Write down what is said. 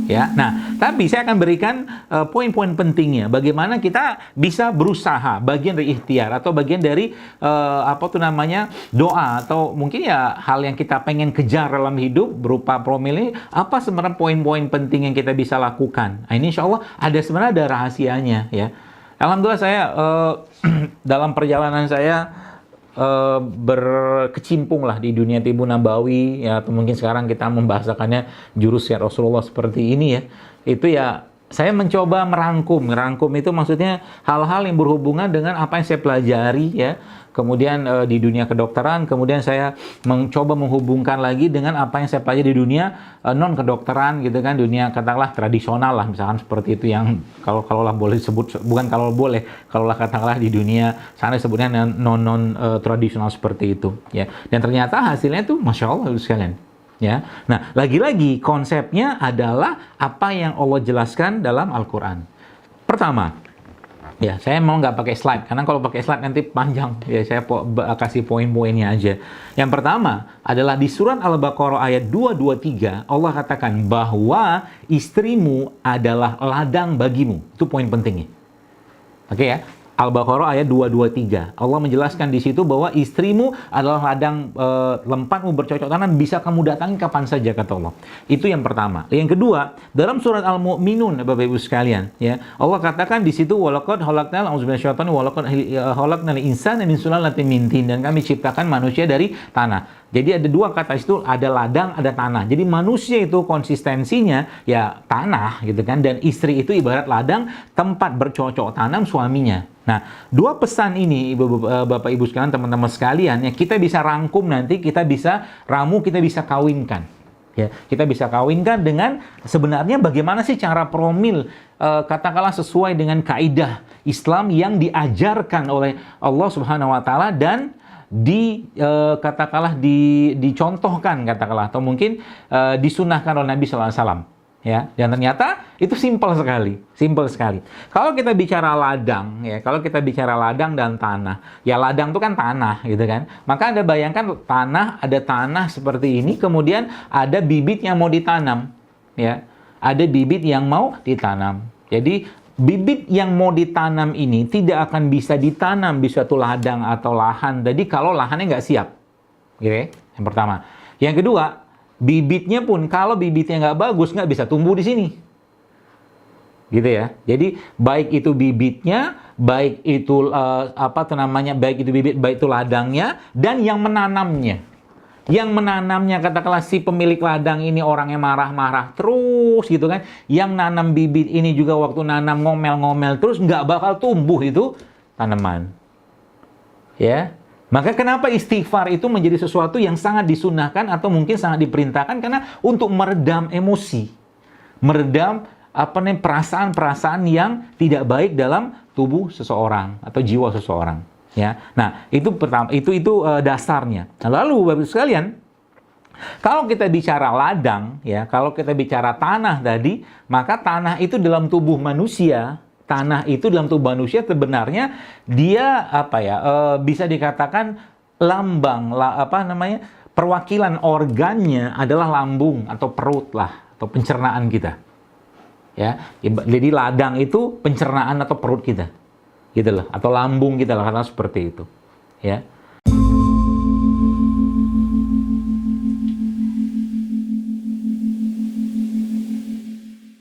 Ya, nah, tapi saya akan berikan poin-poin pentingnya. Bagaimana kita bisa berusaha, bagian dari ikhtiar atau bagian dari doa atau mungkin ya hal yang kita pengen kejar dalam hidup berupa promil ini. Apa sebenarnya poin-poin penting yang kita bisa lakukan? Nah, ini insya Allah sebenarnya ada rahasianya ya. Alhamdulillah saya dalam perjalanan saya berkecimpung lah di dunia Tibu Nabawi ya, atau mungkin sekarang kita membahasakannya jurus ya Rasulullah seperti ini ya. Itu ya saya mencoba merangkum itu maksudnya hal-hal yang berhubungan dengan apa yang saya pelajari ya. Kemudian di dunia kedokteran, kemudian saya mencoba menghubungkan lagi dengan apa yang saya pelajari di dunia non kedokteran gitu kan, dunia katakanlah tradisional lah misalkan seperti itu yang kalau boleh disebut, bukan katakanlah di dunia sana sebutnya non tradisional seperti itu ya. Dan ternyata hasilnya tuh masya Allah sekalian. Ya, nah lagi-lagi konsepnya adalah apa yang Allah jelaskan dalam Al-Quran. Pertama, ya, saya mau nggak pakai slide, karena kalau pakai slide nanti panjang. Ya, saya kasih poin-poinnya aja. Yang pertama adalah di surat Al-Baqarah ayat 223, Allah katakan bahwa istrimu adalah ladang bagimu. Itu poin pentingnya. Oke ya. Al-Baqarah ayat 223. Allah menjelaskan di situ bahwa istrimu adalah ladang lempatmu bercocok tanam, bisa kamu datangi kapan saja kata Allah. Itu yang pertama. Yang kedua, dalam surat Al-Mu'minun Bapak Ibu sekalian, ya. Allah katakan di situ walaqad khalaqnal insana min sulalatin min tin, dan kami ciptakan manusia dari tanah. Jadi ada dua kata itu, ada ladang, ada tanah. Jadi manusia itu konsistensinya ya tanah gitu kan, dan istri itu ibarat ladang, tempat bercocok tanam suaminya. Nah, dua pesan ini Bapak Ibu sekalian, teman-teman sekalian, ya kita bisa rangkum nanti, kita bisa ramu, kita bisa kawinkan. Ya, kita bisa kawinkan dengan sebenarnya bagaimana sih cara promil katakanlah sesuai dengan kaidah Islam yang diajarkan oleh Allah Subhanahu wa taala dan dicontohkan katakanlah atau mungkin disunahkan oleh Nabi sallallahu alaihi wasallam. Ya, dan ternyata itu simpel sekali. Kalau kita bicara ladang, ya, kalau kita bicara ladang dan tanah, ya ladang itu kan tanah, gitu kan. Maka Anda bayangkan ada tanah seperti ini, kemudian ada bibit yang mau ditanam, ya, ada bibit yang mau ditanam. Jadi bibit yang mau ditanam ini tidak akan bisa ditanam di suatu ladang atau lahan. Jadi kalau lahannya nggak siap, gitu ya, yang pertama. Yang kedua, bibitnya pun kalau bibitnya nggak bagus nggak bisa tumbuh di sini, gitu ya. Jadi baik itu bibitnya, baik itu baik itu bibit, baik itu ladangnya, dan yang menanamnya. Yang menanamnya katakanlah si pemilik ladang ini orangnya marah-marah terus gitu kan. Yang nanam bibit ini juga waktu nanam ngomel-ngomel terus, nggak bakal tumbuh itu tanaman. Ya. Maka kenapa istighfar itu menjadi sesuatu yang sangat disunahkan atau mungkin sangat diperintahkan, karena untuk meredam emosi, meredam perasaan-perasaan yang tidak baik dalam tubuh seseorang atau jiwa seseorang, ya. Nah, itu pertama, itu dasarnya. Nah, lalu Bapak sekalian, kalau kita bicara ladang, ya, kalau kita bicara tanah tadi, maka tanah itu dalam tubuh manusia, sebenarnya dia bisa dikatakan lambang perwakilan organnya adalah lambung atau perut lah, atau pencernaan kita. Ya, jadi ladang itu pencernaan atau perut kita. Gitu loh, atau lambung kita lah, karena seperti itu. Ya.